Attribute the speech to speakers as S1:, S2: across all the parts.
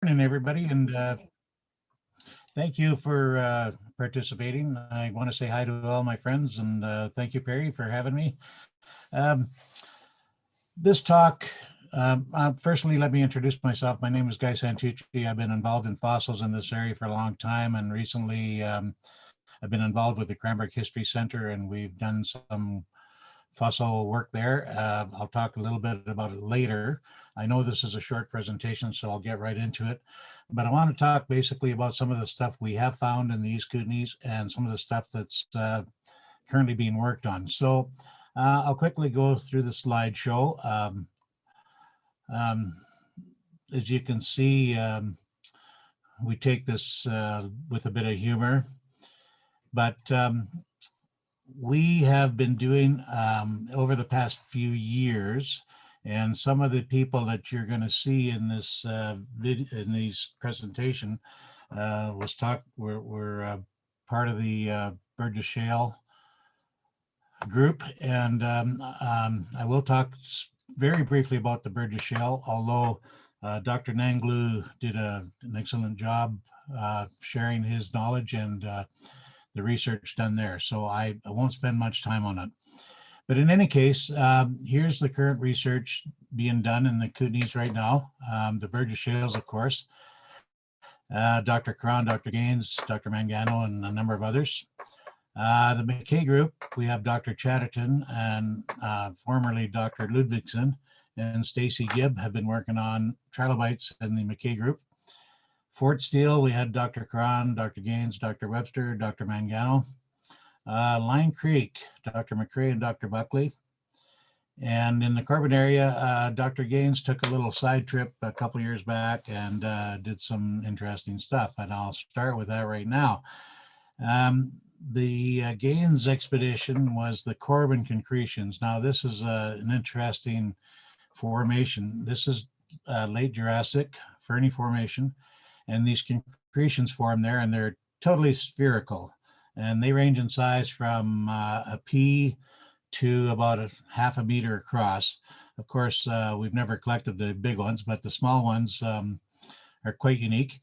S1: Morning, everybody, and thank you for participating. I want to say hi to all my friends, and thank you, Perry, for having me. Um, this talk, firstly, let me introduce myself. My name is Guy Santucci. I've been involved in fossils in this area for a long time, and recently I've been involved with the Cranbrook History Center, and we've done some fossil work there. I'll talk a little bit about it later. I know this is a short presentation, so I'll get right into it. But I want to talk basically about some of the stuff we have found in the East Kootenays and some of the stuff that's currently being worked on. So I'll quickly go through the slideshow. Um, as you can see, we take this with a bit of humor, but we have been doing over the past few years, and some of the people that you're going to see in this presentation were part of the Burgess Shale group, and I will talk very briefly about the Burgess Shale, although Dr. Nanglu did an excellent job sharing his knowledge and the research done there. So I won't spend much time on it. But in any case, here's the current research being done in the Kootenays right now. The Burgess Shales, of course. Dr. Cron, Dr. Gaines, Dr. Mangano, and a number of others. The McKay group, we have Dr. Chatterton and formerly Dr. Ludvigsen and Stacy Gibb have been working on trilobites in the McKay group. Fort Steele, we had Dr. Cron, Dr. Gaines, Dr. Webster, Dr. Mangano. Line Creek, Dr. McCrae and Dr. Buckley. And in the Corbin area, Dr. Gaines took a little side trip a couple years back and did some interesting stuff. And I'll start with that right now. The Gaines expedition was the Corbin concretions. Now, this is an interesting formation. This is late Jurassic, Ferny Formation. And these concretions form there, and they're totally spherical. And they range in size from a pea to about a half a meter across. Of course, we've never collected the big ones, but the small ones are quite unique.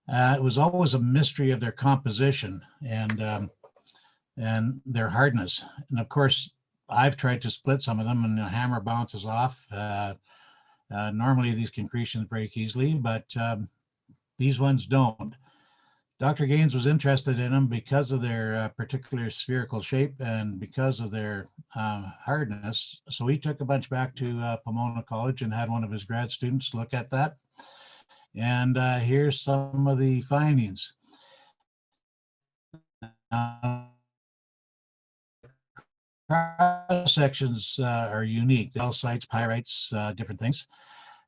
S1: It was always a mystery of their composition and their hardness. And of course, I've tried to split some of them and the hammer bounces off. Normally these concretions break easily, but these ones don't. Dr. Gaines was interested in them because of their particular spherical shape and because of their hardness. So he took a bunch back to Pomona College and had one of his grad students look at that. And here's some of the findings. Cross sections are unique. Calcites, pyrites, different things.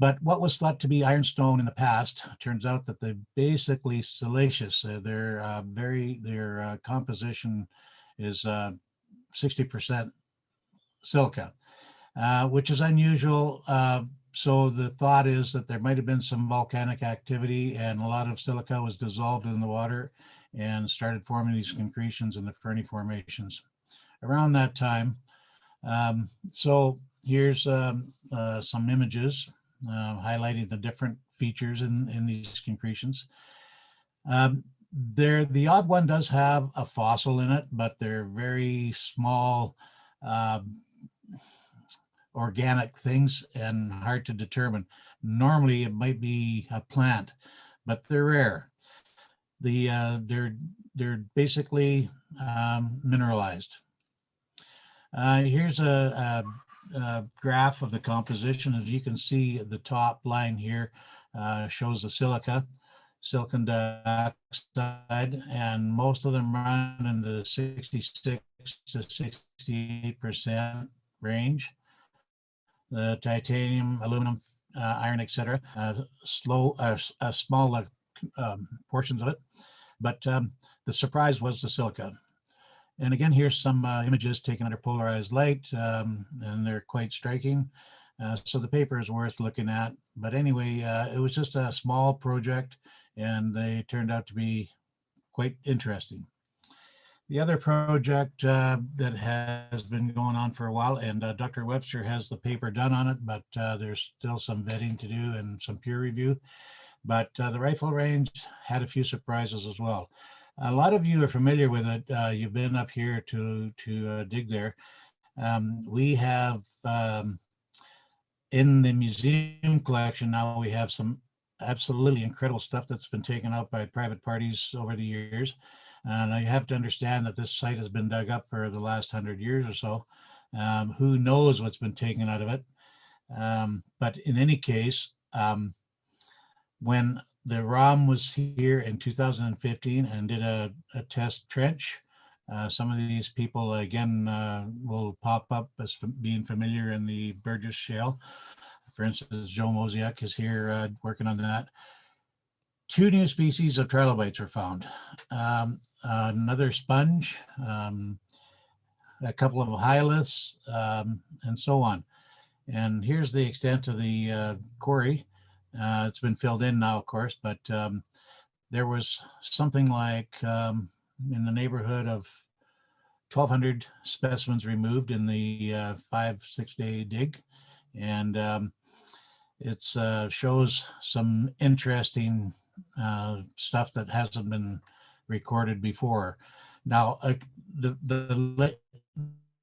S1: But what was thought to be ironstone in the past turns out that they're basically siliceous. Their composition is 60% silica, which is unusual. So the thought is that there might have been some volcanic activity and a lot of silica was dissolved in the water and started forming these concretions in the Ferny formations around that time. So here's some images highlighting the different features in these concretions. The odd one does have a fossil in it, but they're very small organic things and hard to determine. Normally it might be a plant, but they're rare. They're basically mineralized. Here's a graph of the composition. As you can see, the top line here shows the silica, silicon dioxide, and most of them run in the 66 to 68% range. The titanium, aluminum, iron, etc., small portions of it. But the surprise was the silica. And again, here's some images taken under polarized light, and they're quite striking. So the paper is worth looking at. But anyway, it was just a small project, and they turned out to be quite interesting. The other project that has been going on for a while, and Dr. Webster has the paper done on it, but there's still some vetting to do and some peer review. but the rifle range had a few surprises as well. A lot of you are familiar with it. You've been up here to dig there. We have in the museum collection now, we have some absolutely incredible stuff that's been taken out by private parties over the years. And you have to understand that this site has been dug up for the last 100 years or so. Who knows what's been taken out of it? But in any case, when the ROM was here in 2015 and did a test trench, some of these people, again, will pop up as being familiar in the Burgess Shale. For instance, Joe Mosiak is here working on that. 2 new species of trilobites were found. Another sponge, a couple of hyliths, and so on. And here's the extent of the quarry. It's been filled in now, of course, but there was something like in the neighborhood of 1,200 specimens removed in the 5-6 day dig. And it shows some interesting stuff that hasn't been recorded before. Now,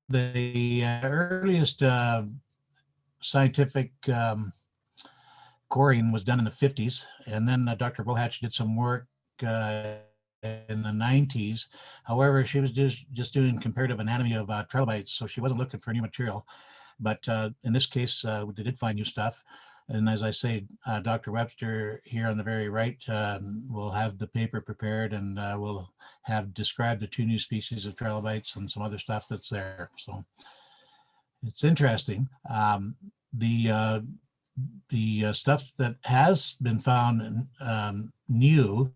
S1: the earliest scientific coring was done in the 50s, and then Dr. Bohatch did some work in the 90s. However, she was just doing comparative anatomy of trilobites, so she wasn't looking for new material. But in this case, they did find new stuff. And as I say, Dr. Webster here on the very right will have the paper prepared, and will have described the 2 new species of trilobites and some other stuff that's there. So it's interesting. The stuff that has been found new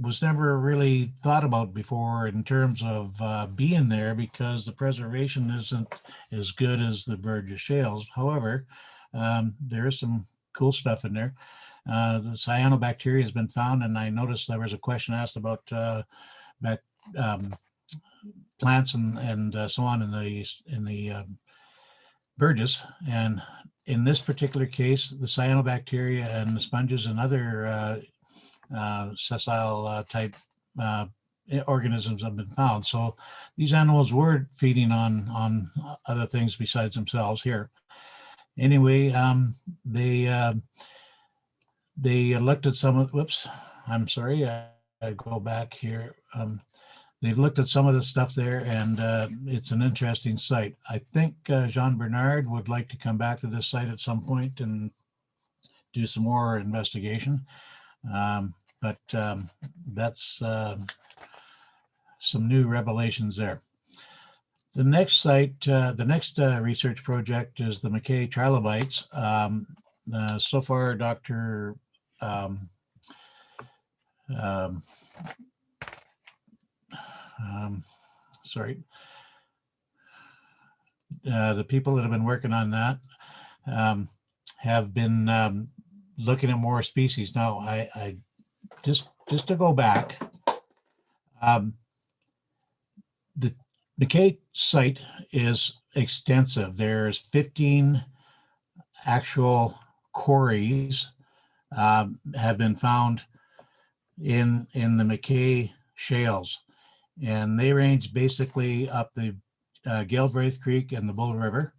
S1: was never really thought about before in terms of being there, because the preservation isn't as good as the Burgess shales. However, there is some cool stuff in there. The cyanobacteria has been found, and I noticed there was a question asked about plants and so on in the Burgess. And in this particular case, the cyanobacteria and the sponges and other sessile type organisms have been found. So these animals were feeding on other things besides themselves here. Anyway, they looked at some of, whoops, I'm sorry, I go back here. They've looked at some of the stuff there, and it's an interesting site. I think Jean Bernard would like to come back to this site at some point and do some more investigation. But that's some new revelations there. The next site, the next research project is the McKay trilobites. So far, Dr. The people that have been working on that have been looking at more species. Now, I just to go back, the McKay site is extensive. There's 15 actual quarries have been found in the McKay shales, and they range basically up the Galbraith Creek and the Bull River.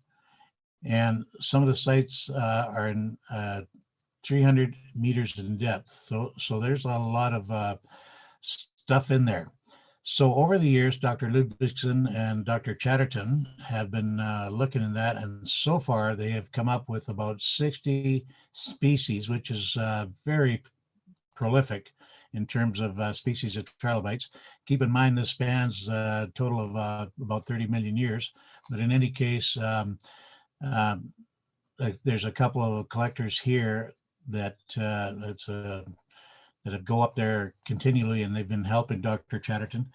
S1: And some of the sites are in 300 meters in depth. So there's a lot of stuff in there. So over the years, Dr. Ludvigsen and Dr. Chatterton have been looking at that, and so far they have come up with about 60 species, which is very prolific in terms of species of trilobites. Keep in mind this spans a total of about 30 million years, but in any case, there's a couple of collectors here that that go up there continually, and they've been helping Dr. Chatterton,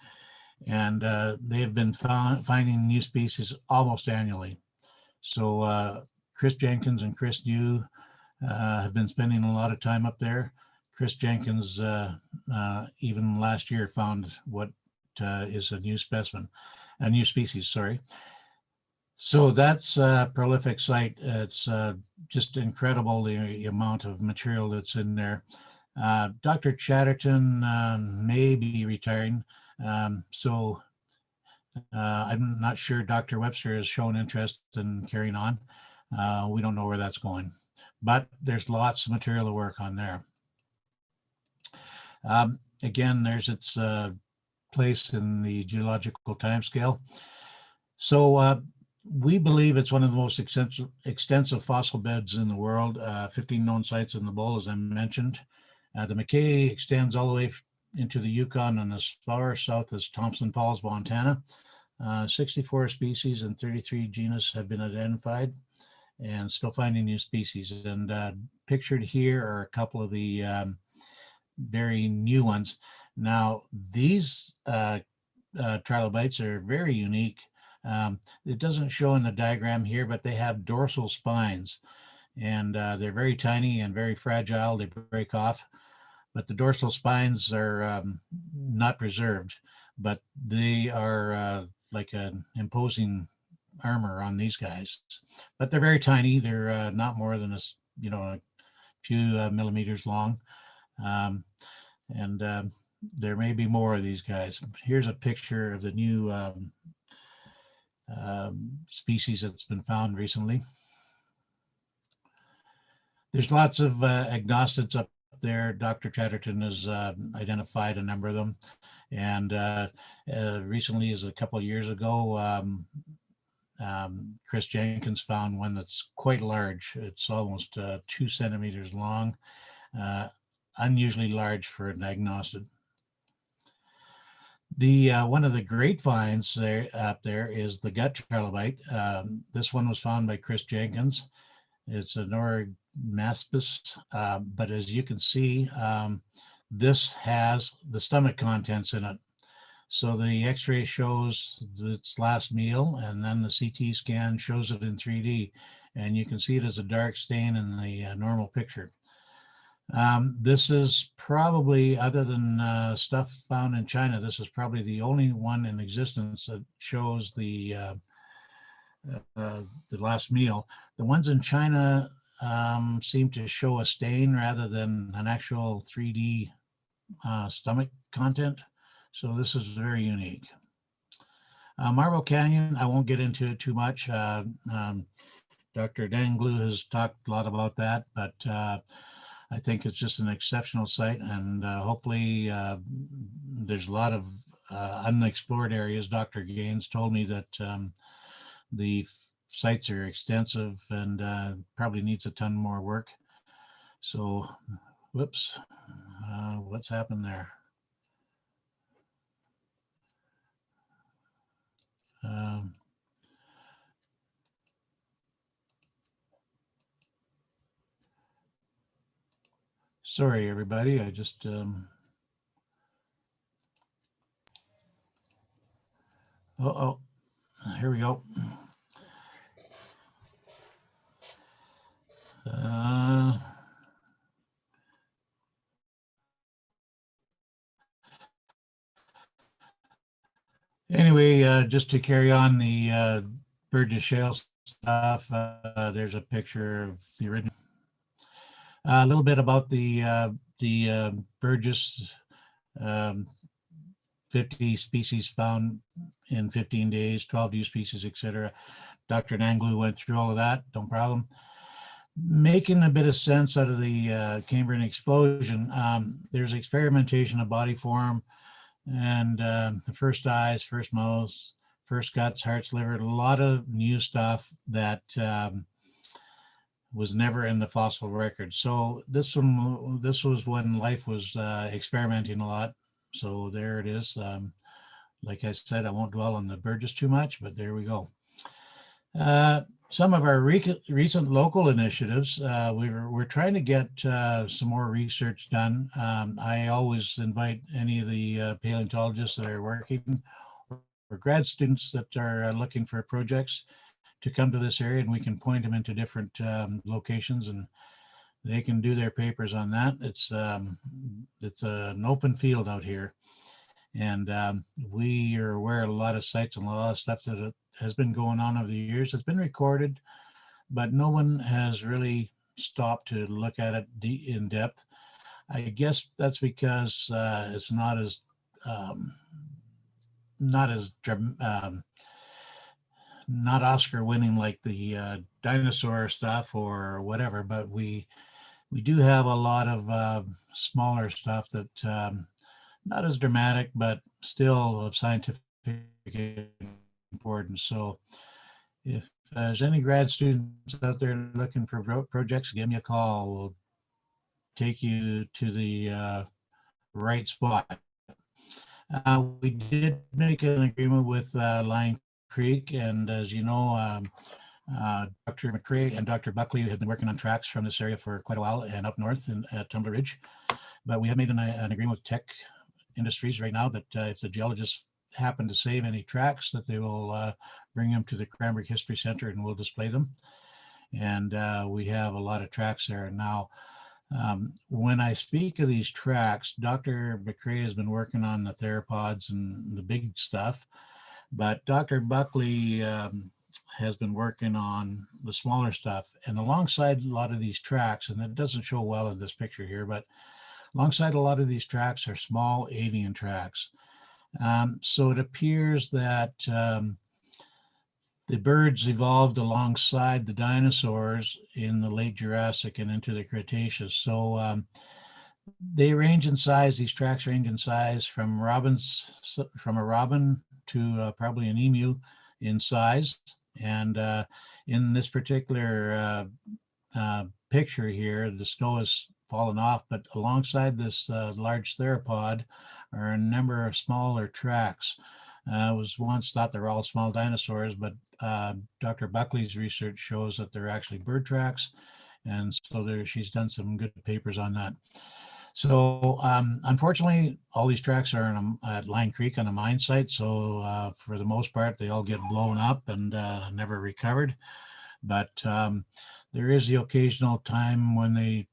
S1: and they have been finding new species almost annually. So Chris Jenkins and Chris New have been spending a lot of time up there. Chris Jenkins even last year found what is a new specimen, a new species, sorry. So that's a prolific site. It's just incredible the amount of material that's in there. Dr. Chatterton may be retiring, so I'm not sure Dr. Webster has shown interest in carrying on. We don't know where that's going, but there's lots of material to work on there. Again, there's its place in the geological timescale. So we believe it's one of the most extensive fossil beds in the world, 15 known sites in the bowl, as I mentioned. The McKay extends all the way into the Yukon and as far south as Thompson Falls, Montana. 64 species and 33 genus have been identified, and still finding new species. And pictured here are a couple of the very new ones. Now, these trilobites are very unique. It doesn't show in the diagram here, but they have dorsal spines, and they're very tiny and very fragile. They break off, but the dorsal spines are not preserved, but they are like an imposing armor on these guys. But they're very tiny. They're not more than a few millimeters long. And there may be more of these guys. Here's a picture of the new species that's been found recently. There's lots of agnostids up there. Dr. Chatterton has identified a number of them. And recently, as a couple of years ago, Chris Jenkins found one that's quite large. It's almost 2 centimeters long, unusually large for an agnostid. One of the great finds there up there is the gut trilobite. This one was found by Chris Jenkins. It's an Origmaspis, but as you can see, this has the stomach contents in it. So the X-ray shows its last meal, and then the CT scan shows it in 3D, and you can see it as a dark stain in the normal picture. This is probably, other than stuff found in China, this is probably the only one in existence that shows the last meal. The ones in China seem to show a stain rather than an actual 3D stomach content. So this is very unique. Marble Canyon, I won't get into it too much. Dr. Danglu has talked a lot about that, but I think it's just an exceptional site, and hopefully there's a lot of unexplored areas. Dr. Gaines told me that the sites are extensive and probably needs a ton more work. So, whoops, what's happened there? Sorry, everybody. I just oh, here we go. Anyway, just to carry on the Burgess Shale stuff, there's a picture of the original. A little bit about the Burgess 50 species found in 15 days, 12 new species, etc. Dr. Nanglu went through all of that, no problem. Making a bit of sense out of the Cambrian explosion, there's experimentation of body form and the first eyes, first mouths, first guts, hearts, liver, a lot of new stuff that was never in the fossil record. So this was when life was experimenting a lot. So there it is. Like I said, I won't dwell on the Burgess too much, but there we go. Some of our recent local initiatives, we're trying to get some more research done. I always invite any of the paleontologists that are working or grad students that are looking for projects to come to this area, and we can point them into different locations, and they can do their papers on that. It's an open field out here. And we are aware of a lot of sites and a lot of stuff that has been going on over the years. It's been recorded, but no one has really stopped to look at it in depth. I guess that's because it's um, not as not Oscar winning like the dinosaur stuff or whatever, but we do have a lot of smaller stuff that not as dramatic, but still of scientific importance. So if there's any grad students out there looking for projects, give me a call. We'll take you to the right spot. We did make an agreement with Lion Creek, and as you know, Dr. McCrae and Dr. Buckley have been working on tracks from this area for quite a while and up north at Tumbler Ridge. But we have made an agreement with Tech Industries right now that if the geologists happen to save any tracks, that they will bring them to the Cranbrook History Center and we'll display them. And we have a lot of tracks there now. When I speak of these tracks, Dr. McCrae has been working on the theropods and the big stuff, but Dr. Buckley has been working on the smaller stuff. And alongside a lot of these tracks, and it doesn't show well in this picture here, but alongside a lot of these tracks are small avian tracks. So it appears that the birds evolved alongside the dinosaurs in the late Jurassic and into the Cretaceous. So they range in size. These tracks range in size from a robin to probably an emu in size. And in this particular picture here, the snow has fallen off, but alongside this large theropod are a number of smaller tracks. It was once thought they were all small dinosaurs, but Dr. Buckley's research shows that they're actually bird tracks. And so she's done some good papers on that. So unfortunately, all these tracks are at Line Creek on a mine site. So for the most part, they all get blown up and never recovered. But there is the occasional time when they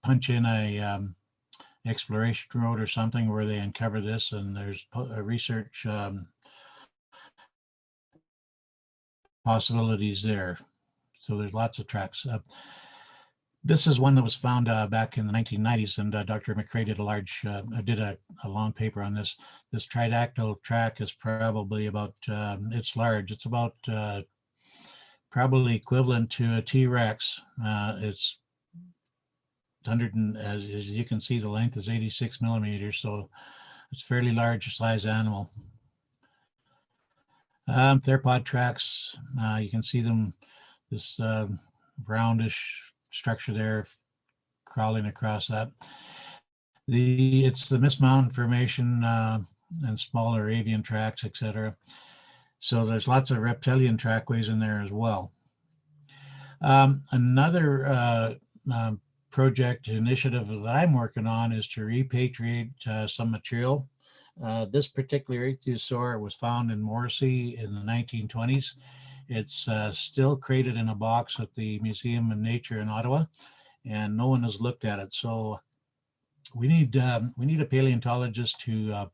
S1: punch in a exploration road or something where they uncover this, and there's research possibilities there. So there's lots of tracks. This is one that was found back in the 1990s, and Dr. McCrae did a long paper on this. This tridactyl track is probably about, it's large. It's about probably equivalent to a T-Rex. It's 100, and as you can see, the length is 86 millimeters, so it's a fairly large size animal. Theropod tracks, you can see them, this roundish structure there crawling across that. It's the Miss Mountain Formation and smaller avian tracks, etc. So there's lots of reptilian trackways in there as well. Another project initiative that I'm working on is to repatriate some material. This particular ichthyosaur was found in Morrissey in the 1920s. It's still crated in a box at the Museum of Nature in Ottawa, and no one has looked at it. So we need a paleontologist to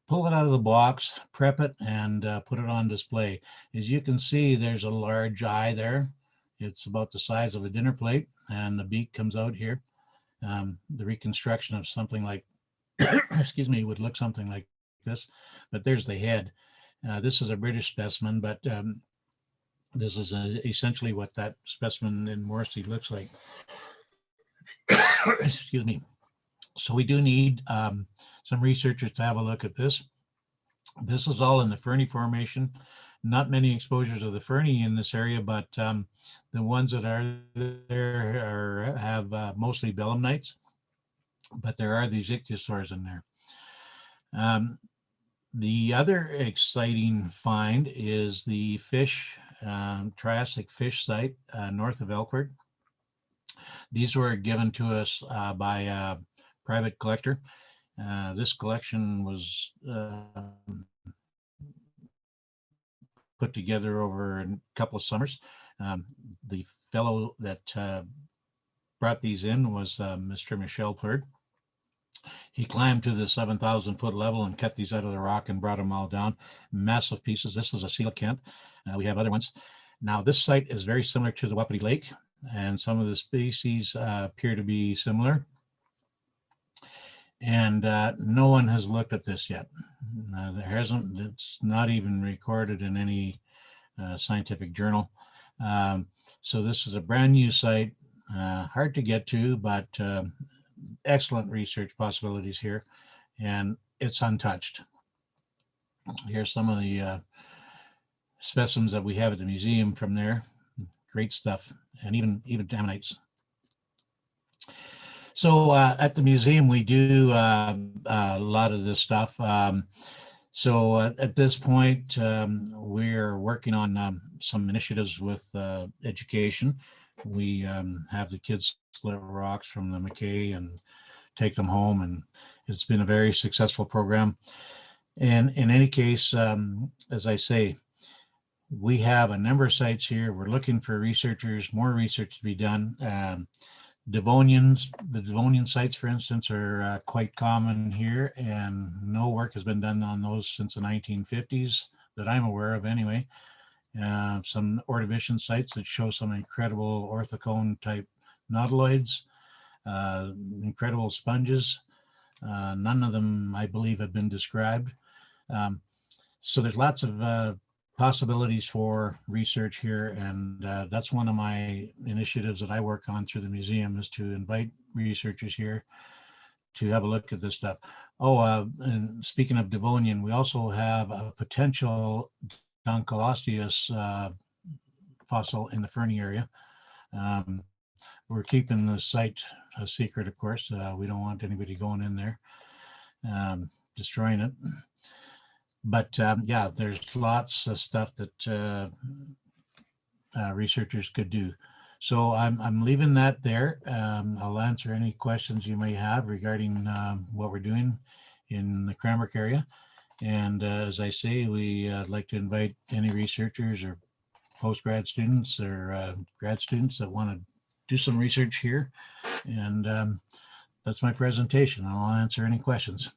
S1: pull it out of the box, prep it, and put it on display. As you can see, there's a large eye there. It's about the size of a dinner plate, and the beak comes out here. The reconstruction of something like, excuse me, would look something like this, but there's the head. This is a British specimen, but this is essentially what that specimen in Morrissey looks like. Excuse me. So we do need some researchers to have a look at this. This is all in the Fernie Formation. Not many exposures of the Fernie in this area, but the ones that are there have mostly belemnites, but there are these ichthyosaurs in there. The other exciting find is the fish, Triassic fish site north of Elkford. These were given to us by a private collector. This collection was put together over a couple of summers. The fellow that brought these in was Mr. Michel Plurd. He climbed to the 7,000 foot level and cut these out of the rock and brought them all down. Massive pieces. This was a coelacanth. We have other ones. Now, this site is very similar to the Wapiti Lake, and some of the species appear to be similar. And no one has looked at this yet. There hasn't. It's not even recorded in any scientific journal. So this is a brand new site, hard to get to, but excellent research possibilities here, and it's untouched. Here's some of the specimens that we have at the museum from there. Great stuff, and even ammonites. So at the museum, we do a lot of this stuff. So at this point, we're working on some initiatives with education. We have the kids split rocks from the McKay and take them home, and it's been a very successful program. And in any case, as I say, we have a number of sites here. We're looking for researchers, more research to be done. The Devonian sites, for instance, are quite common here, and no work has been done on those since the 1950s that I'm aware of anyway. Some Ordovician sites that show some incredible orthocone type nautiloids, incredible sponges. None of them, I believe, have been described. So there's lots of possibilities for research here, and that's one of my initiatives that I work on through the museum, is to invite researchers here to have a look at this stuff. Oh, and speaking of Devonian, we also have a potential Dunkleosteus fossil in the Fernie area. We're keeping the site a secret, of course. We don't want anybody going in there, destroying it. But yeah, there's lots of stuff that researchers could do. So I'm leaving that there. I'll answer any questions you may have regarding what we're doing in the Cranbrook area. And as I say, we like to invite any researchers or post-grad students or grad students that want to do some research here. And that's my presentation. I'll answer any questions.